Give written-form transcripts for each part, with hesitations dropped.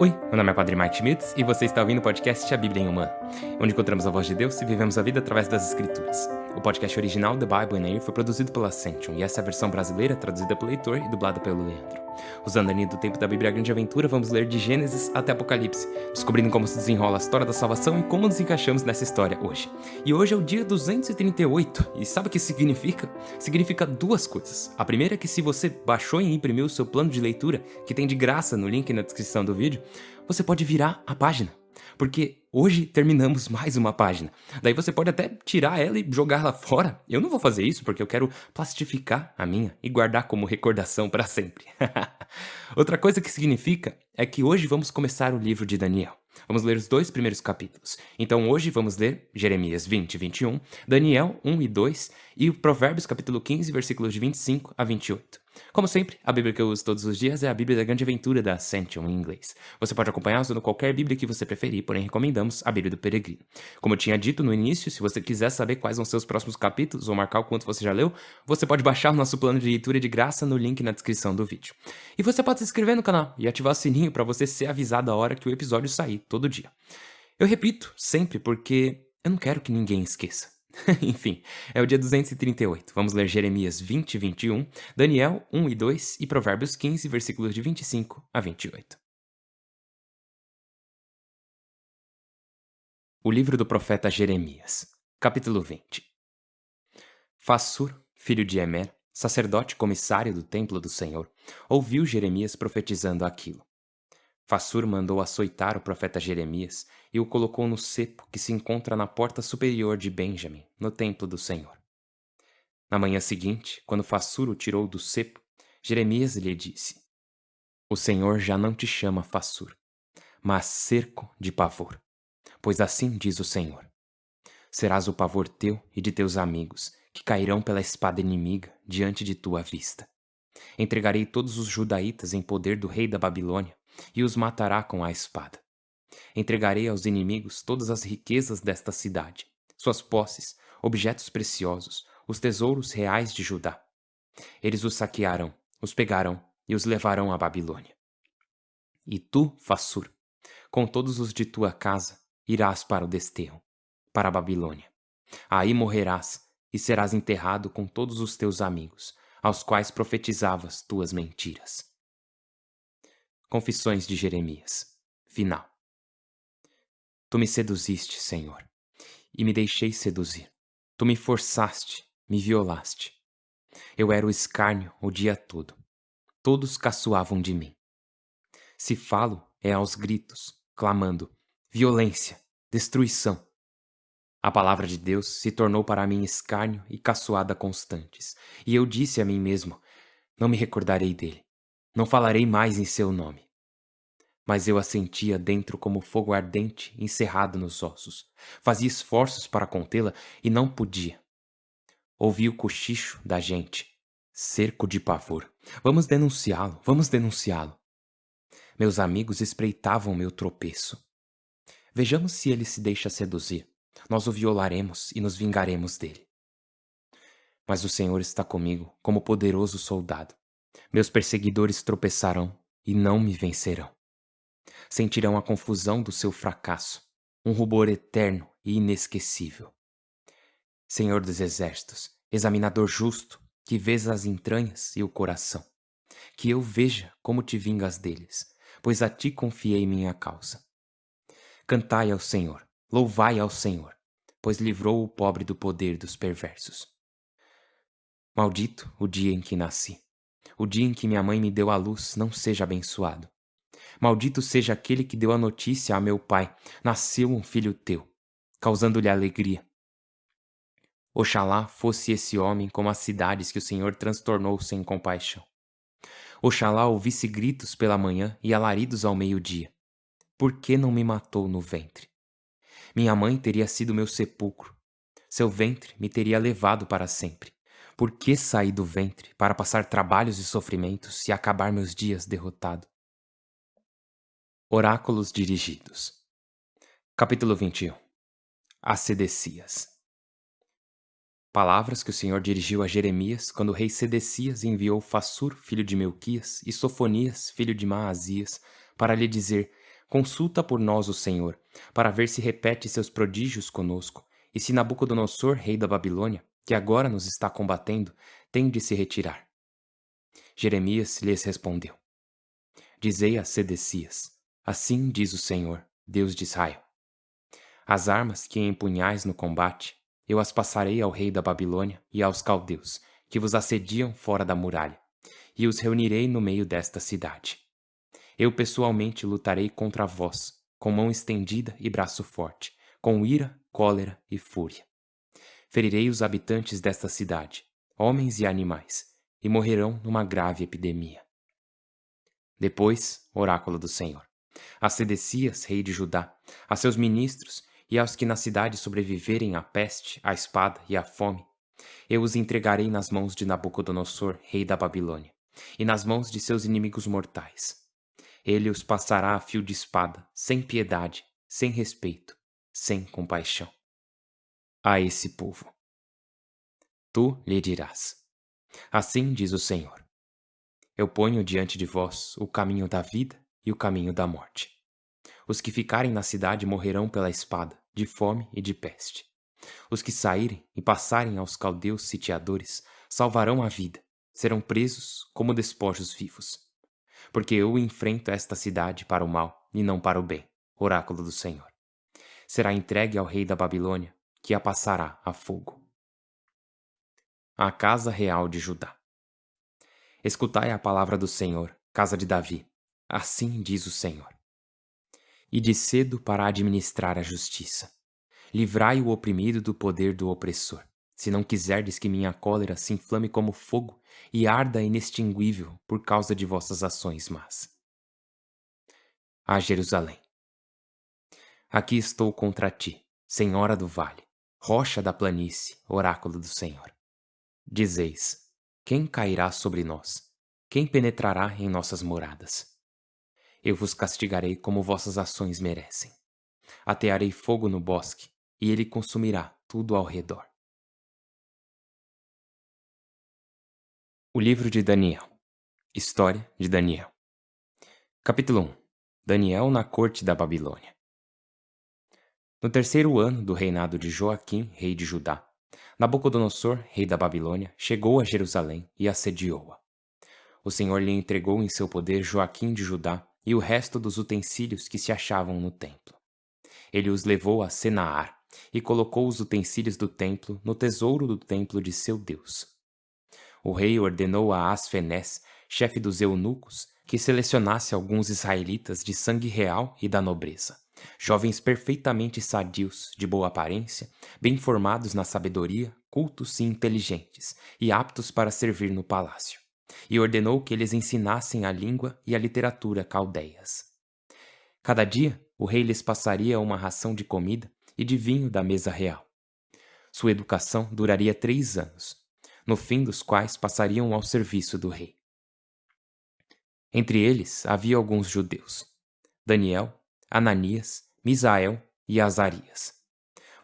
Oi, meu nome é Padre Mike Schmitz e você está ouvindo o podcast A Bíblia em Um Ano, onde encontramos a voz de Deus e vivemos a vida através das Escrituras. O podcast original The Bible in a Year foi produzido pela Ascension e essa é a versão brasileira traduzida pelo Heitor e dublada pelo Leandro. Usando a linha do tempo da Bíblia a Grande Aventura, vamos ler de Gênesis até Apocalipse, descobrindo como se desenrola a história da salvação e como nos encaixamos nessa história hoje. E hoje é o dia 238, e sabe o que significa? Significa duas coisas. A primeira é que se você baixou e imprimiu o seu plano de leitura, que tem de graça no link na descrição do vídeo, você pode virar a página, porque hoje terminamos mais uma página. Daí você pode até tirar ela e jogar ela fora. Eu não vou fazer isso porque eu quero plastificar a minha e guardar como recordação para sempre. Outra coisa que significa é que hoje vamos começar o livro de Daniel. Vamos ler os 2 primeiros capítulos. Então hoje vamos ler Jeremias 20 e 21, Daniel 1 e 2 e o Provérbios capítulo 15, versículos de 25 a 28. Como sempre, a Bíblia que eu uso todos os dias é a Bíblia da Grande Aventura da Ascension em inglês. Você pode acompanhar usando qualquer Bíblia que você preferir, porém recomendamos a Bíblia do Peregrino. Como eu tinha dito no início, se você quiser saber quais vão ser os próximos capítulos ou marcar o quanto você já leu, você pode baixar o nosso plano de leitura de graça no link na descrição do vídeo. E você pode se inscrever no canal e ativar o sininho para você ser avisado a hora que o episódio sair, todo dia. Eu repito sempre porque eu não quero que ninguém esqueça. Enfim, é o dia 238. Vamos ler Jeremias 20 e 21, Daniel 1 e 2 e Provérbios 15, versículos de 25 a 28. O livro do profeta Jeremias, capítulo 20. Fassur, filho de Emer, sacerdote comissário do templo do Senhor, ouviu Jeremias profetizando aquilo. Fassur mandou açoitar o profeta Jeremias e o colocou no cepo que se encontra na porta superior de Benjamim, no templo do Senhor. Na manhã seguinte, quando Fassur o tirou do cepo, Jeremias lhe disse: O Senhor já não te chama Fassur, mas cerco de pavor. Pois assim diz o Senhor: serás o pavor teu e de teus amigos, que cairão pela espada inimiga diante de tua vista. Entregarei todos os judaítas em poder do rei da Babilônia, e os matará com a espada. Entregarei aos inimigos todas as riquezas desta cidade, suas posses, objetos preciosos, os tesouros reais de Judá. Eles os saquearão, os pegarão e os levarão à Babilônia. E tu, Fassur, com todos os de tua casa, irás para o desterro, para a Babilônia. Aí morrerás e serás enterrado com todos os teus amigos, aos quais profetizavas tuas mentiras. Confissões de Jeremias. Final. Tu me seduziste, Senhor, e me deixei seduzir. Tu me forçaste, me violaste. Eu era o escárnio o dia todo. Todos caçoavam de mim. Se falo, é aos gritos, clamando: violência, destruição. A palavra de Deus se tornou para mim escárnio e caçoada constantes. E eu disse a mim mesmo: não me recordarei dele. Não falarei mais em seu nome. Mas eu a sentia dentro como fogo ardente encerrado nos ossos. Fazia esforços para contê-la e não podia. Ouvi o cochicho da gente. Cerco de pavor. Vamos denunciá-lo, vamos denunciá-lo. Meus amigos espreitavam meu tropeço. Vejamos se ele se deixa seduzir. Nós o violaremos e nos vingaremos dele. Mas o Senhor está comigo como poderoso soldado. Meus perseguidores tropeçarão e não me vencerão. Sentirão a confusão do seu fracasso, um rubor eterno e inesquecível. Senhor dos exércitos, examinador justo, que vês as entranhas e o coração, que eu veja como te vingas deles, pois a ti confiei minha causa. Cantai ao Senhor, louvai ao Senhor, pois livrou o pobre do poder dos perversos. Maldito o dia em que nasci, o dia em que minha mãe me deu à luz não seja abençoado. Maldito seja aquele que deu a notícia a meu pai, nasceu um filho teu, causando-lhe alegria. Oxalá fosse esse homem como as cidades que o Senhor transtornou sem compaixão. Oxalá ouvisse gritos pela manhã e alaridos ao meio-dia. Por que não me matou no ventre? Minha mãe teria sido meu sepulcro. Seu ventre me teria levado para sempre. Por que saí do ventre para passar trabalhos e sofrimentos e acabar meus dias derrotado? Oráculos dirigidos. Capítulo 21. As Sedecias. Palavras que o Senhor dirigiu a Jeremias quando o rei Sedecias enviou Fassur, filho de Melquias, e Sofonias, filho de Maasias, para lhe dizer: Consulta por nós o Senhor, para ver se repete seus prodígios conosco, e se Nabucodonosor, rei da Babilônia, que agora nos está combatendo, tem de se retirar. Jeremias lhes respondeu: Dizei a Sedecias: Assim diz o Senhor, Deus de Israel: As armas que empunhais no combate, eu as passarei ao rei da Babilônia e aos caldeus, que vos assediam fora da muralha, e os reunirei no meio desta cidade. Eu pessoalmente lutarei contra vós, com mão estendida e braço forte, com ira, cólera e fúria. Ferirei os habitantes desta cidade, homens e animais, e morrerão numa grave epidemia. Depois, oráculo do Senhor, a Sedecias, rei de Judá, a seus ministros e aos que na cidade sobreviverem à peste, à espada e à fome, eu os entregarei nas mãos de Nabucodonosor, rei da Babilônia, e nas mãos de seus inimigos mortais. Ele os passará a fio de espada, sem piedade, sem respeito, sem compaixão. A esse povo tu lhe dirás: Assim diz o Senhor: Eu ponho diante de vós o caminho da vida e o caminho da morte. Os que ficarem na cidade morrerão pela espada, de fome e de peste. Os que saírem e passarem aos caldeus sitiadores salvarão a vida, serão presos como despojos vivos. Porque eu enfrento esta cidade para o mal e não para o bem, oráculo do Senhor. Será entregue ao rei da Babilônia, que a passará a fogo. A casa real de Judá. Escutai a palavra do Senhor, casa de Davi. Assim diz o Senhor: Ide cedo para administrar a justiça. Livrai o oprimido do poder do opressor, se não quiserdes que minha cólera se inflame como fogo e arda inextinguível por causa de vossas ações más. A Jerusalém. Aqui estou contra ti, Senhora do vale, rocha da planície, oráculo do Senhor. Dizeis: Quem cairá sobre nós? Quem penetrará em nossas moradas? Eu vos castigarei como vossas ações merecem. Atearei fogo no bosque, e ele consumirá tudo ao redor. O livro de Daniel. História de Daniel. Capítulo 1. Daniel na corte da Babilônia. No terceiro ano do reinado de Joaquim, rei de Judá, Nabucodonosor, rei da Babilônia, chegou a Jerusalém e assediou-a. O Senhor lhe entregou em seu poder Joaquim de Judá e o resto dos utensílios que se achavam no templo. Ele os levou a Senaar e colocou os utensílios do templo no tesouro do templo de seu Deus. O rei ordenou a Asfenés, chefe dos eunucos, que selecionasse alguns israelitas de sangue real e da nobreza, jovens perfeitamente sadios, de boa aparência, bem formados na sabedoria, cultos e inteligentes, e aptos para servir no palácio. E ordenou que eles ensinassem a língua e a literatura caldeias. Cada dia, o rei lhes passaria uma ração de comida e de vinho da mesa real. Sua educação duraria 3 anos, no fim dos quais passariam ao serviço do rei. Entre eles havia alguns judeus: Daniel, Ananias, Misael e Azarias.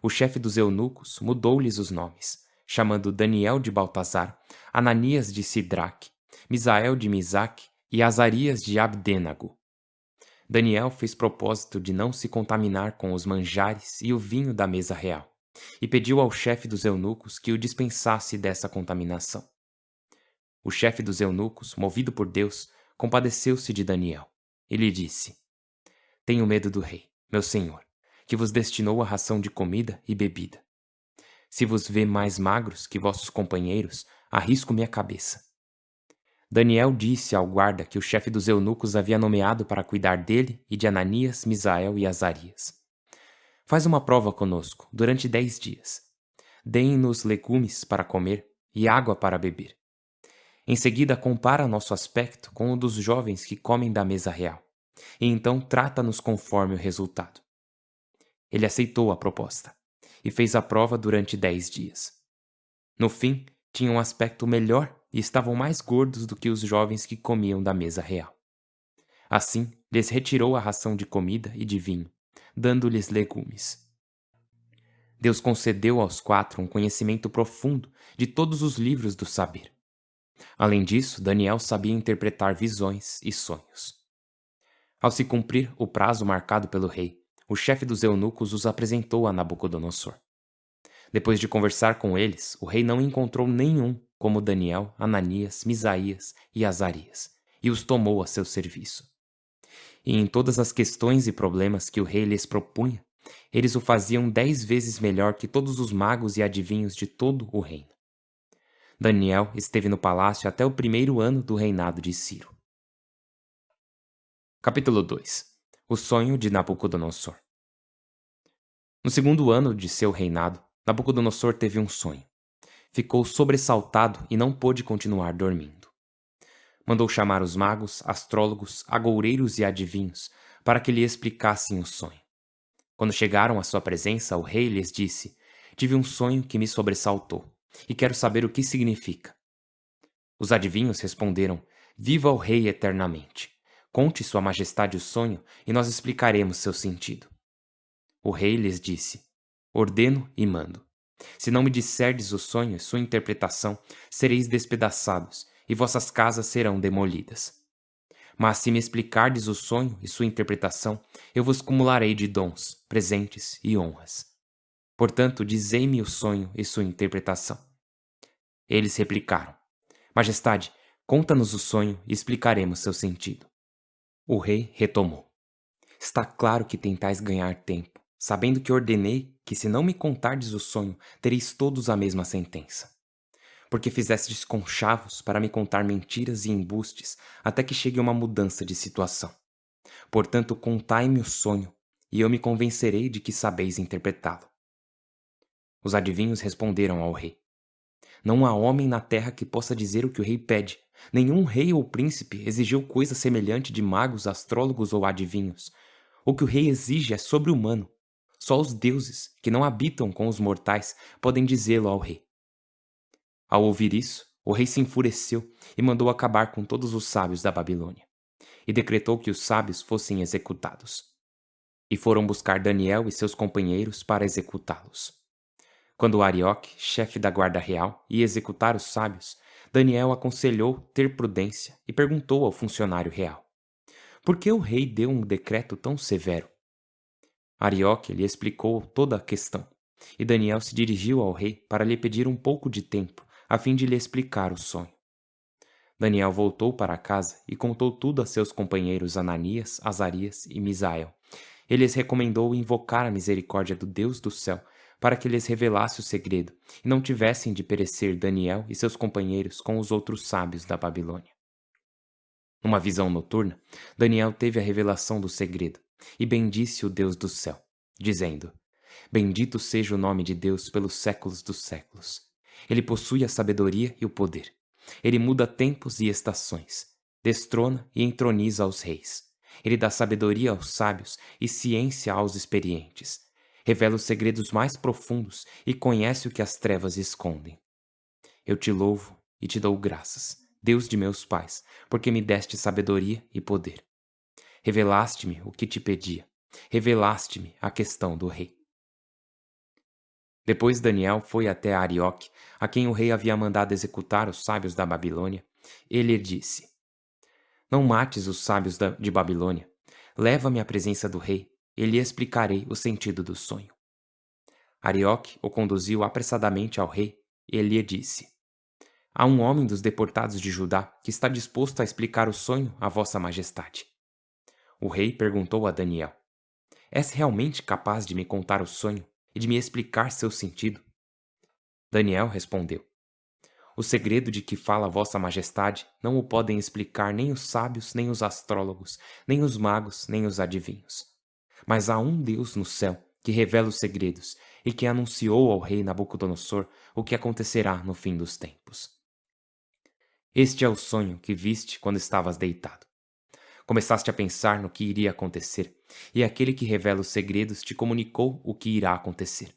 O chefe dos eunucos mudou-lhes os nomes, chamando Daniel de Baltazar, Ananias de Sidraque, Misael de Misaque e Azarias de Abdênago. Daniel fez propósito de não se contaminar com os manjares e o vinho da mesa real, e pediu ao chefe dos eunucos que o dispensasse dessa contaminação. O chefe dos eunucos, movido por Deus, compadeceu-se de Daniel e lhe disse: Tenho medo do rei, meu senhor, que vos destinou a ração de comida e bebida. Se vos vê mais magros que vossos companheiros, arrisco minha cabeça. Daniel disse ao guarda que o chefe dos eunucos havia nomeado para cuidar dele e de Ananias, Misael e Azarias: Faz uma prova conosco durante 10 dias. Deem-nos legumes para comer e água para beber. Em seguida, compara nosso aspecto com o dos jovens que comem da mesa real, e então trata-nos conforme o resultado. Ele aceitou a proposta, e fez a prova durante 10 dias. No fim, tinham um aspecto melhor e estavam mais gordos do que os jovens que comiam da mesa real. Assim, lhes retirou a ração de comida e de vinho, dando-lhes legumes. Deus concedeu aos 4 um conhecimento profundo de todos os livros do saber. Além disso, Daniel sabia interpretar visões e sonhos. Ao se cumprir o prazo marcado pelo rei, o chefe dos eunucos os apresentou a Nabucodonosor. Depois de conversar com eles, o rei não encontrou nenhum como Daniel, Ananias, Misaías e Azarias, e os tomou a seu serviço. E em todas as questões e problemas que o rei lhes propunha, eles o faziam 10 vezes melhor que todos os magos e adivinhos de todo o reino. Daniel esteve no palácio até o 1º ano do reinado de Ciro. Capítulo 2. O sonho de Nabucodonosor. No 2º ano de seu reinado, Nabucodonosor teve um sonho. Ficou sobressaltado e não pôde continuar dormindo. Mandou chamar os magos, astrólogos, agoureiros e adivinhos para que lhe explicassem o sonho. Quando chegaram à sua presença, o rei lhes disse: "Tive um sonho que me sobressaltou, e quero saber o que significa." Os adivinhos responderam: "Viva o rei eternamente. Conte sua majestade o sonho e nós explicaremos seu sentido." O rei lhes disse: "Ordeno e mando. Se não me disserdes o sonho e sua interpretação, sereis despedaçados, e vossas casas serão demolidas. Mas se me explicardes o sonho e sua interpretação, eu vos cumularei de dons, presentes e honras. Portanto, dizei-me o sonho e sua interpretação." Eles replicaram: "Majestade, conta-nos o sonho e explicaremos seu sentido." O rei retomou: "Está claro que tentais ganhar tempo, sabendo que ordenei que, se não me contardes o sonho, tereis todos a mesma sentença. Porque fizestes conchavos para me contar mentiras e embustes, até que chegue uma mudança de situação. Portanto, contai-me o sonho, e eu me convencerei de que sabeis interpretá-lo." Os adivinhos responderam ao rei: "Não há homem na terra que possa dizer o que o rei pede. Nenhum rei ou príncipe exigiu coisa semelhante de magos, astrólogos ou adivinhos. O que o rei exige é sobre-humano. Só os deuses, que não habitam com os mortais, podem dizê-lo ao rei." Ao ouvir isso, o rei se enfureceu e mandou acabar com todos os sábios da Babilônia, e decretou que os sábios fossem executados. E foram buscar Daniel e seus companheiros para executá-los. Quando Arioque, chefe da guarda real, ia executar os sábios, Daniel aconselhou ter prudência e perguntou ao funcionário real: "Por que o rei deu um decreto tão severo?" Arioque lhe explicou toda a questão, e Daniel se dirigiu ao rei para lhe pedir um pouco de tempo, a fim de lhe explicar o sonho. Daniel voltou para casa e contou tudo a seus companheiros Ananias, Azarias e Misael. Ele lhes recomendou invocar a misericórdia do Deus do céu para que lhes revelasse o segredo, e não tivessem de perecer Daniel e seus companheiros com os outros sábios da Babilônia. Numa visão noturna, Daniel teve a revelação do segredo, e bendisse o Deus do céu, dizendo: "Bendito seja o nome de Deus pelos séculos dos séculos. Ele possui a sabedoria e o poder. Ele muda tempos e estações, destrona e entroniza os reis. Ele dá sabedoria aos sábios e ciência aos experientes. Revela os segredos mais profundos e conhece o que as trevas escondem. Eu te louvo e te dou graças, Deus de meus pais, porque me deste sabedoria e poder. Revelaste-me o que te pedia. Revelaste-me a questão do rei." Depois Daniel foi até Arioque, a quem o rei havia mandado executar os sábios da Babilônia. Ele lhe disse: "Não mates os sábios de Babilônia. Leva-me à presença do rei, e lhe explicarei o sentido do sonho." Arioque o conduziu apressadamente ao rei, e ele lhe disse: "Há um homem dos deportados de Judá que está disposto a explicar o sonho a vossa majestade." O rei perguntou a Daniel: "És realmente capaz de me contar o sonho e de me explicar seu sentido?" Daniel respondeu: "O segredo de que fala vossa majestade não o podem explicar nem os sábios, nem os astrólogos, nem os magos, nem os adivinhos. Mas há um Deus no céu que revela os segredos e que anunciou ao rei Nabucodonosor o que acontecerá no fim dos tempos. Este é o sonho que viste quando estavas deitado. Começaste a pensar no que iria acontecer, e aquele que revela os segredos te comunicou o que irá acontecer.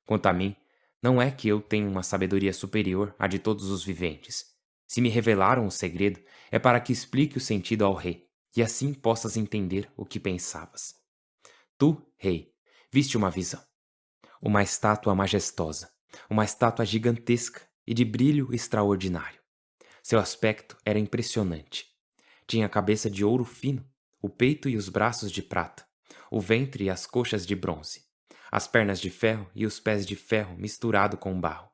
Quanto a mim, não é que eu tenha uma sabedoria superior à de todos os viventes. Se me revelaram o segredo, é para que explique o sentido ao rei, e assim possas entender o que pensavas. Tu, rei, viste uma visão. Uma estátua majestosa, uma estátua gigantesca e de brilho extraordinário. Seu aspecto era impressionante. Tinha a cabeça de ouro fino, o peito e os braços de prata, o ventre e as coxas de bronze, as pernas de ferro e os pés de ferro misturado com barro.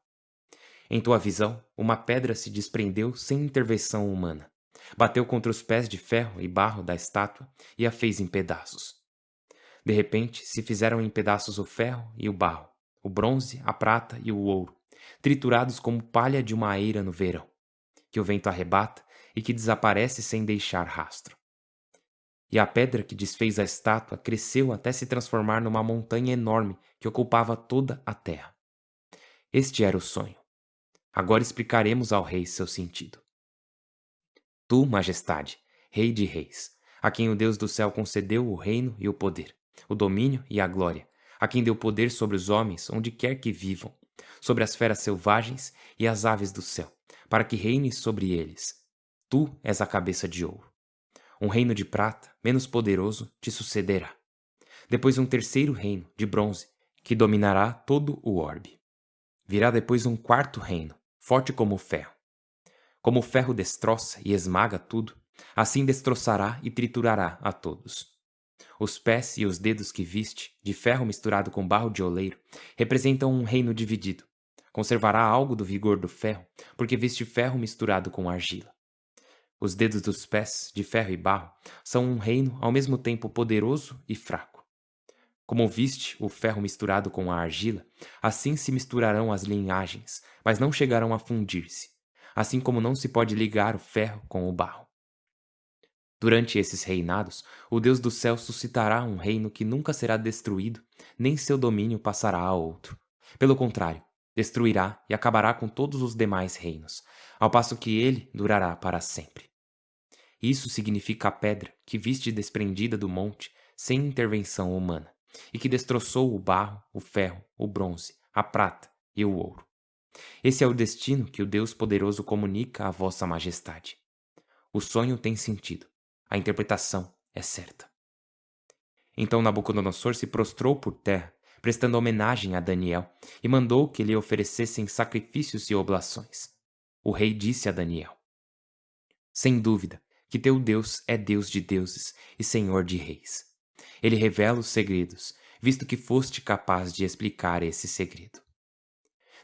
Em tua visão, uma pedra se desprendeu sem intervenção humana. Bateu contra os pés de ferro e barro da estátua e a fez em pedaços. De repente, se fizeram em pedaços o ferro e o barro, o bronze, a prata e o ouro, triturados como palha de uma eira no verão, que o vento arrebata e que desaparece sem deixar rastro. E a pedra que desfez a estátua cresceu até se transformar numa montanha enorme que ocupava toda a terra. Este era o sonho. Agora explicaremos ao rei seu sentido. Tu, majestade, rei de reis, a quem o Deus do céu concedeu o reino e o poder, o domínio e a glória, a quem deu poder sobre os homens onde quer que vivam, sobre as feras selvagens e as aves do céu, para que reine sobre eles. Tu és a cabeça de ouro. Um reino de prata, menos poderoso, te sucederá. Depois um terceiro reino, de bronze, que dominará todo o orbe. Virá depois um quarto reino, forte como o ferro. Como o ferro destroça e esmaga tudo, assim destroçará e triturará a todos. Os pés e os dedos que viste, de ferro misturado com barro de oleiro, representam um reino dividido. Conservará algo do vigor do ferro, porque viste ferro misturado com argila. Os dedos dos pés, de ferro e barro, são um reino ao mesmo tempo poderoso e fraco. Como viste o ferro misturado com a argila, assim se misturarão as linhagens, mas não chegarão a fundir-se, assim como não se pode ligar o ferro com o barro. Durante esses reinados, o Deus do céu suscitará um reino que nunca será destruído, nem seu domínio passará a outro. Pelo contrário, destruirá e acabará com todos os demais reinos, ao passo que ele durará para sempre. Isso significa a pedra que viste desprendida do monte sem intervenção humana, e que destroçou o barro, o ferro, o bronze, a prata e o ouro. Esse é o destino que o Deus poderoso comunica à vossa majestade. O sonho tem sentido, a interpretação é certa. Então Nabucodonosor se prostrou por terra, prestando homenagem a Daniel, e mandou que lhe oferecessem sacrifícios e oblações. O rei disse a Daniel: Sem dúvida, que teu Deus é Deus de deuses e Senhor de reis. Ele revela os segredos, visto que foste capaz de explicar esse segredo.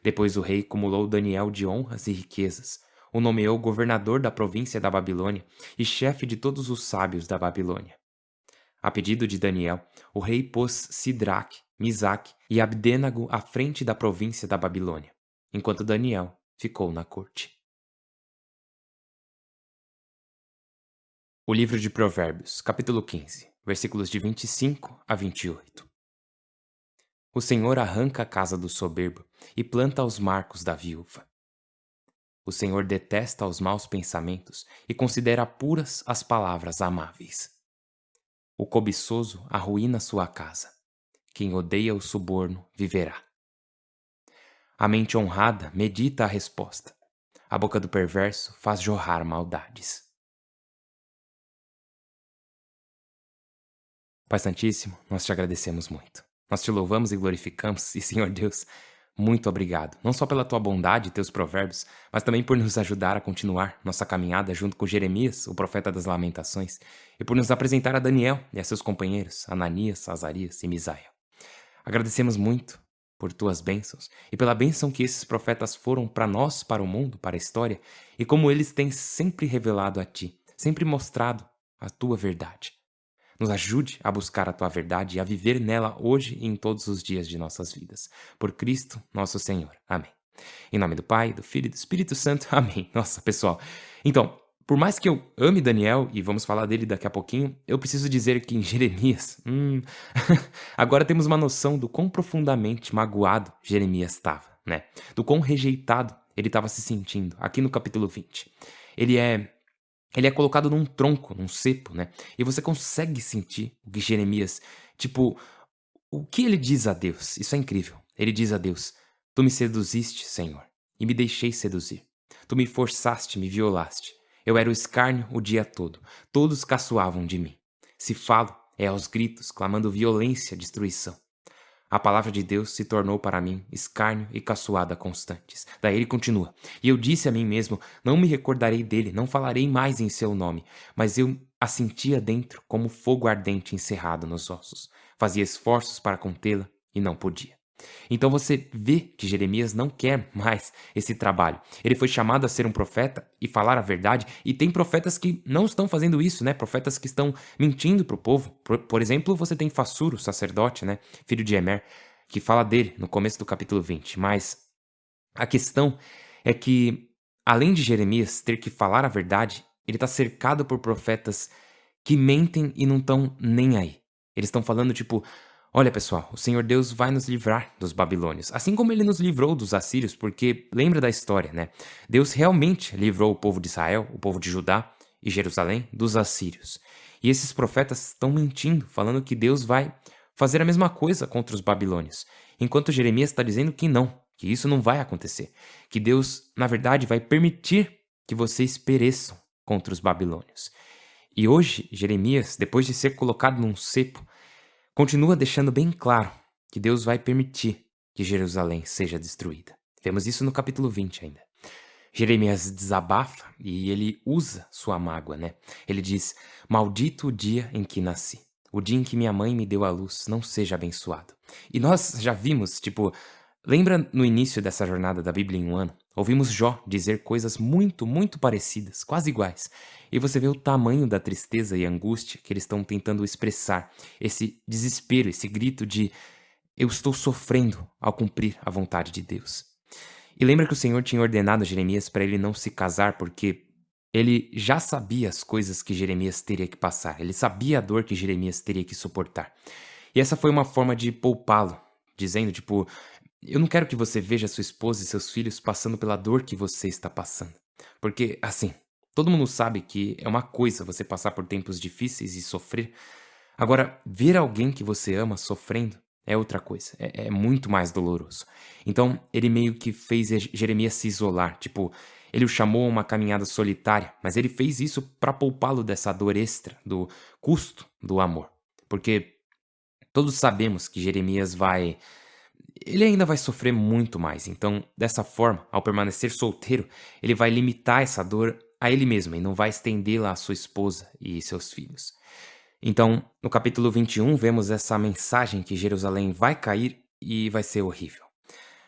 Depois o rei cumulou Daniel de honras e riquezas, o nomeou governador da província da Babilônia e chefe de todos os sábios da Babilônia. A pedido de Daniel, o rei pôs Sidraque, Misaque e Abdênago à frente da província da Babilônia, enquanto Daniel ficou na corte. O livro de Provérbios, capítulo 15, versículos de 25 a 28. O Senhor arranca a casa do soberbo e planta os marcos da viúva. O Senhor detesta os maus pensamentos e considera puras as palavras amáveis. O cobiçoso arruína sua casa. Quem odeia o suborno viverá. A mente honrada medita a resposta. A boca do perverso faz jorrar maldades. Pai Santíssimo, nós te agradecemos muito. Nós te louvamos e glorificamos, e Senhor Deus, muito obrigado, não só pela tua bondade e teus provérbios, mas também por nos ajudar a continuar nossa caminhada junto com Jeremias, o profeta das lamentações, e por nos apresentar a Daniel e a seus companheiros, Ananias, Azarias e Misael. Agradecemos muito por tuas bênçãos e pela bênção que esses profetas foram para nós, para o mundo, para a história, e como eles têm sempre revelado a ti, sempre mostrado a tua verdade. Nos ajude a buscar a tua verdade e a viver nela hoje e em todos os dias de nossas vidas. Por Cristo, nosso Senhor. Amém. Em nome do Pai, do Filho e do Espírito Santo. Amém. Nossa, pessoal. Então, por mais que eu ame Daniel, e vamos falar dele daqui a pouquinho, eu preciso dizer que em Jeremias, agora temos uma noção do quão profundamente magoado Jeremias estava, né? Do quão rejeitado ele estava se sentindo, aqui no capítulo 20. Ele é colocado num tronco, num cepo, né? E você consegue sentir o que Jeremias, o que ele diz a Deus. Isso é incrível. Ele diz a Deus: Tu me seduziste, Senhor, e me deixei seduzir. Tu me forçaste, me violaste. Eu era o escárnio o dia todo. Todos caçoavam de mim. Se falo, é aos gritos, clamando violência, destruição. A palavra de Deus se tornou para mim escárnio e caçoada constantes. Daí ele continua: E eu disse a mim mesmo: Não me recordarei dele, não falarei mais em seu nome. Mas eu a sentia dentro como fogo ardente encerrado nos ossos. Fazia esforços para contê-la e não podia. Então você vê que Jeremias não quer mais esse trabalho. Ele foi chamado a ser um profeta e falar a verdade, e tem profetas que não estão fazendo isso, né? Profetas que estão mentindo para o povo. Por exemplo, você tem Fassuro, sacerdote, né? Filho de Emer, que fala dele no começo do capítulo 20. Mas a questão é que, além de Jeremias ter que falar a verdade, ele está cercado por profetas que mentem e não estão nem aí. Eles estão falando tipo: olha pessoal, o Senhor Deus vai nos livrar dos babilônios, assim como ele nos livrou dos assírios, porque lembra da história, né? Deus realmente livrou o povo de Israel, o povo de Judá e Jerusalém dos assírios. E esses profetas estão mentindo, falando que Deus vai fazer a mesma coisa contra os babilônios, enquanto Jeremias está dizendo que não, que isso não vai acontecer, que Deus, na verdade, vai permitir que vocês pereçam contra os babilônios. E hoje, Jeremias, depois de ser colocado num cepo, continua deixando bem claro que Deus vai permitir que Jerusalém seja destruída. Vemos isso no capítulo 20 ainda. Jeremias desabafa e ele usa sua mágoa, né? Ele diz: maldito o dia em que nasci. O dia em que minha mãe me deu à luz não seja abençoado. E nós já vimos, tipo, lembra no início dessa jornada da Bíblia em um ano? Ouvimos Jó dizer coisas muito, muito parecidas, quase iguais. E você vê o tamanho da tristeza e angústia que eles estão tentando expressar. Esse desespero, esse grito de eu estou sofrendo ao cumprir a vontade de Deus. E lembra que o Senhor tinha ordenado a Jeremias para ele não se casar porque ele já sabia as coisas que Jeremias teria que passar. Ele sabia a dor que Jeremias teria que suportar. E essa foi uma forma de poupá-lo, dizendo tipo: eu não quero que você veja sua esposa e seus filhos passando pela dor que você está passando. Porque, assim, todo mundo sabe que é uma coisa você passar por tempos difíceis e sofrer. Agora, ver alguém que você ama sofrendo é outra coisa. É muito mais doloroso. Então, ele meio que fez Jeremias se isolar. Tipo, ele o chamou a uma caminhada solitária, mas ele fez isso para poupá-lo dessa dor extra, do custo do amor. Porque todos sabemos que Jeremias ele ainda vai sofrer muito mais. Então, dessa forma, ao permanecer solteiro, ele vai limitar essa dor a ele mesmo e não vai estendê-la à sua esposa e seus filhos. Então, no capítulo 21, vemos essa mensagem que Jerusalém vai cair e vai ser horrível.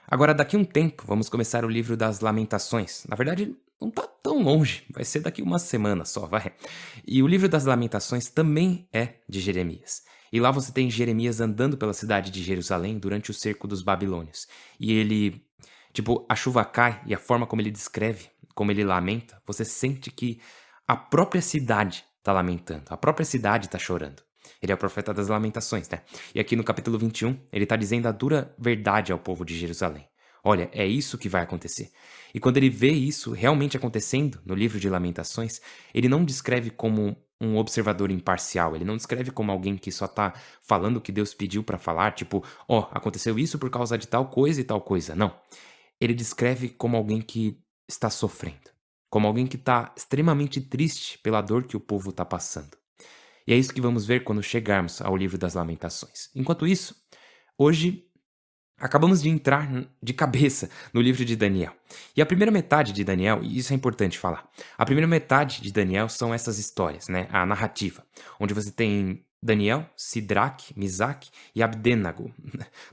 Agora, daqui a um tempo, vamos começar o livro das Lamentações. Na verdade, não tá tão longe, vai ser daqui uma semana só, vai. E o livro das Lamentações também é de Jeremias. E lá você tem Jeremias andando pela cidade de Jerusalém durante o cerco dos babilônios. E ele, tipo, a chuva cai e a forma como ele descreve, como ele lamenta, você sente que a própria cidade tá lamentando, a própria cidade tá chorando. Ele é o profeta das lamentações, né? E aqui no capítulo 21, ele tá dizendo a dura verdade ao povo de Jerusalém. Olha, é isso que vai acontecer. E quando ele vê isso realmente acontecendo no livro de Lamentações, ele não descreve como um observador imparcial, ele não descreve como alguém que só tá falando o que Deus pediu pra falar, tipo, ó, aconteceu isso por causa de tal coisa e tal coisa. Não. Ele descreve como alguém que está sofrendo, como alguém que tá extremamente triste pela dor que o povo tá passando. E é isso que vamos ver quando chegarmos ao livro das Lamentações. Enquanto isso, hoje acabamos de entrar de cabeça no livro de Daniel. E a primeira metade de Daniel, e isso é importante falar, a primeira metade de Daniel são essas histórias, né? A narrativa, onde você tem Daniel, Sidraque, Misaque e Abdenago.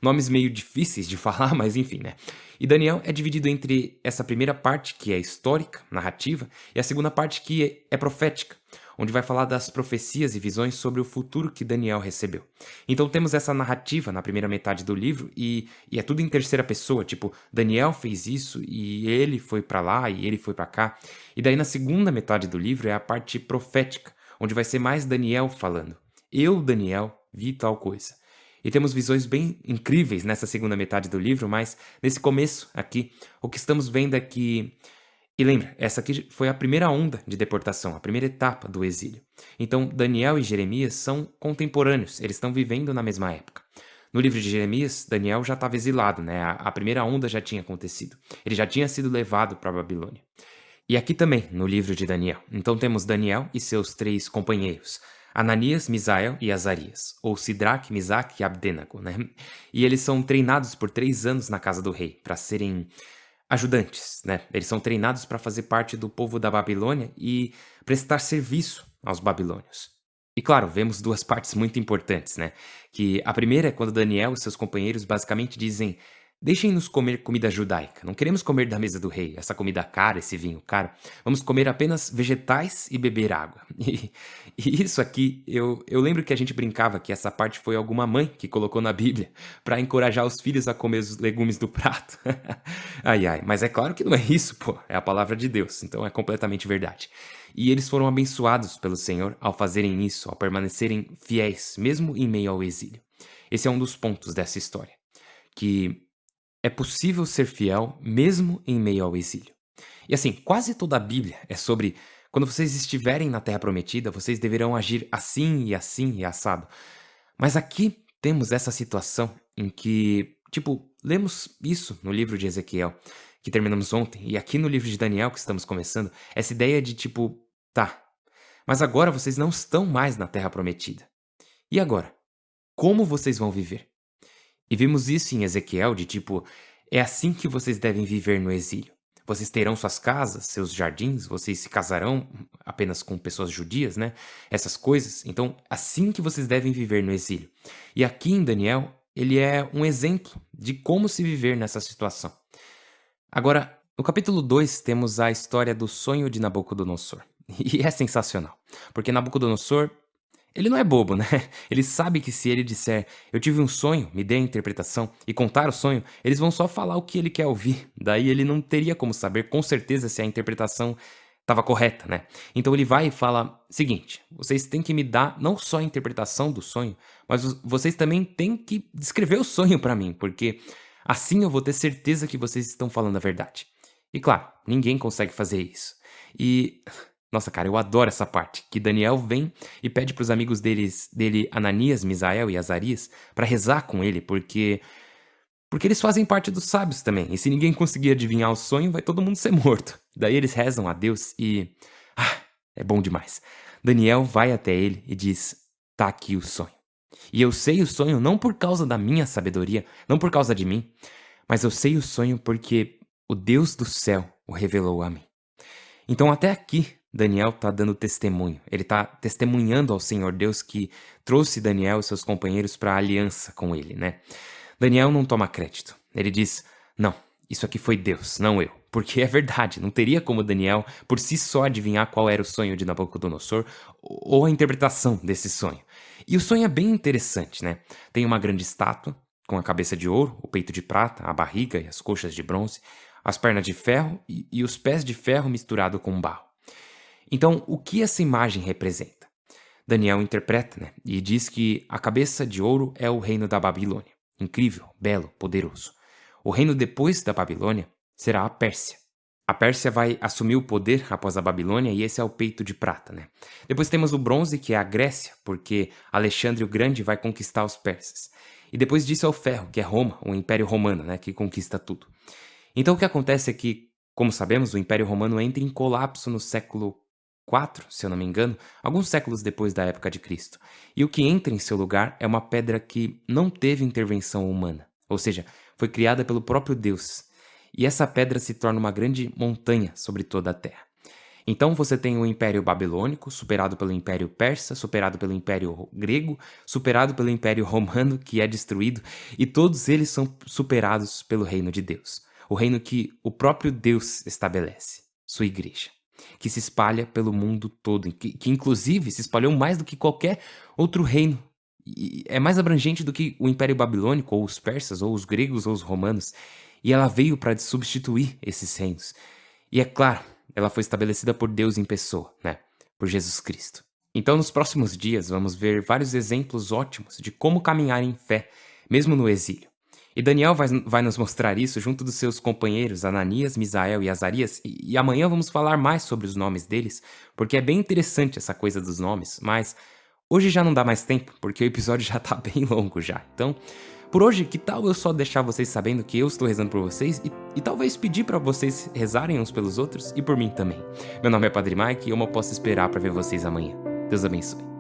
Nomes meio difíceis de falar, mas enfim, né? E Daniel é dividido entre essa primeira parte, que é histórica, narrativa, e a segunda parte, que é profética, onde vai falar das profecias e visões sobre o futuro que Daniel recebeu. Então temos essa narrativa na primeira metade do livro e é tudo em terceira pessoa, tipo, Daniel fez isso e ele foi pra lá e ele foi pra cá. E daí na segunda metade do livro é a parte profética, onde vai ser mais Daniel falando. Eu, Daniel, vi tal coisa. E temos visões bem incríveis nessa segunda metade do livro, mas nesse começo aqui, o que estamos vendo é que... E lembra, essa aqui foi a primeira onda de deportação, a primeira etapa do exílio. Então, Daniel e Jeremias são contemporâneos, eles estão vivendo na mesma época. No livro de Jeremias, Daniel já estava exilado, né? A primeira onda já tinha acontecido. Ele já tinha sido levado para a Babilônia. E aqui também, no livro de Daniel. Então temos Daniel e seus 3 companheiros, Ananias, Misael e Azarias, ou Sidraque, Misaque e Abdenago, né? E eles são treinados por 3 anos na casa do rei, para serem ajudantes, né? Eles são treinados para fazer parte do povo da Babilônia e prestar serviço aos babilônios. E claro, vemos duas partes muito importantes, né? Que a primeira é quando Daniel e seus companheiros basicamente dizem: deixem-nos comer comida judaica. Não queremos comer da mesa do rei, essa comida cara, esse vinho caro. Vamos comer apenas vegetais e beber água. E isso aqui, eu lembro que a gente brincava que essa parte foi alguma mãe que colocou na Bíblia para encorajar os filhos a comer os legumes do prato. Ai, ai, mas é claro que não é isso, pô. É a palavra de Deus, então é completamente verdade. E eles foram abençoados pelo Senhor ao fazerem isso, ao permanecerem fiéis, mesmo em meio ao exílio. Esse é um dos pontos dessa história, que é possível ser fiel mesmo em meio ao exílio. E assim, quase toda a Bíblia é sobre quando vocês estiverem na Terra Prometida, vocês deverão agir assim e assim e assado. Mas aqui temos essa situação em que, tipo, lemos isso no livro de Ezequiel, que terminamos ontem, e aqui no livro de Daniel, que estamos começando, essa ideia de tipo, tá, mas agora vocês não estão mais na Terra Prometida. E agora? Como vocês vão viver? E vimos isso em Ezequiel, de tipo, é assim que vocês devem viver no exílio. Vocês terão suas casas, seus jardins, vocês se casarão apenas com pessoas judias, né? Essas coisas. Então, assim que vocês devem viver no exílio. E aqui em Daniel, ele é um exemplo de como se viver nessa situação. Agora, no capítulo 2, temos a história do sonho de Nabucodonosor. E é sensacional, porque Nabucodonosor, ele não é bobo, né? Ele sabe que se ele disser, eu tive um sonho, me dê a interpretação, e contar o sonho, eles vão só falar o que ele quer ouvir. Daí ele não teria como saber com certeza se a interpretação estava correta, né? Então ele vai e fala, seguinte, vocês têm que me dar não só a interpretação do sonho, mas vocês também têm que descrever o sonho para mim, porque assim eu vou ter certeza que vocês estão falando a verdade. E claro, ninguém consegue fazer isso. E nossa, cara, eu adoro essa parte, que Daniel vem e pede para os amigos dele, Ananias, Misael e Azarias, para rezar com ele, porque eles fazem parte dos sábios também. E se ninguém conseguir adivinhar o sonho, vai todo mundo ser morto. Daí eles rezam a Deus e é bom demais. Daniel vai até ele e diz: "Tá aqui o sonho. E eu sei o sonho não por causa da minha sabedoria, não por causa de mim, mas eu sei o sonho porque o Deus do céu o revelou a mim." Então até aqui Daniel está dando testemunho. Ele está testemunhando ao Senhor Deus que trouxe Daniel e seus companheiros para a aliança com ele, né? Daniel não toma crédito. Ele diz: "Não, isso aqui foi Deus, não eu." Porque é verdade, não teria como Daniel por si só adivinhar qual era o sonho de Nabucodonosor ou a interpretação desse sonho. E o sonho é bem interessante, né? Tem uma grande estátua com a cabeça de ouro, o peito de prata, a barriga e as coxas de bronze, as pernas de ferro e os pés de ferro misturado com barro. Então, o que essa imagem representa? Daniel interpreta, né? E diz que a cabeça de ouro é o reino da Babilônia. Incrível, belo, poderoso. O reino depois da Babilônia será a Pérsia. A Pérsia vai assumir o poder após a Babilônia e esse é o peito de prata, né? Depois temos o bronze, que é a Grécia, porque Alexandre o Grande vai conquistar os persas. E depois disso é o ferro, que é Roma, o Império Romano, né? Que conquista tudo. Então o que acontece é que, como sabemos, o Império Romano entra em colapso no século IV, se eu não me engano, alguns séculos depois da época de Cristo. E o que entra em seu lugar é uma pedra que não teve intervenção humana, ou seja, foi criada pelo próprio Deus. E essa pedra se torna uma grande montanha sobre toda a terra. Então você tem o Império Babilônico, superado pelo Império Persa, superado pelo Império Grego, superado pelo Império Romano, que é destruído, e todos eles são superados pelo Reino de Deus. O reino que o próprio Deus estabelece, sua igreja, que se espalha pelo mundo todo, que inclusive se espalhou mais do que qualquer outro reino. E é mais abrangente do que o Império Babilônico, ou os persas, ou os gregos, ou os romanos. E ela veio para substituir esses reinos. E é claro, ela foi estabelecida por Deus em pessoa, né? Por Jesus Cristo. Então nos próximos dias vamos ver vários exemplos ótimos de como caminhar em fé, mesmo no exílio. E Daniel vai nos mostrar isso junto dos seus companheiros Ananias, Misael e Azarias, e amanhã vamos falar mais sobre os nomes deles, porque é bem interessante essa coisa dos nomes, mas hoje já não dá mais tempo, porque o episódio já tá bem longo já. Então, por hoje, que tal eu só deixar vocês sabendo que eu estou rezando por vocês e talvez pedir para vocês rezarem uns pelos outros e por mim também. Meu nome é Padre Mike e eu mal posso esperar para ver vocês amanhã. Deus abençoe.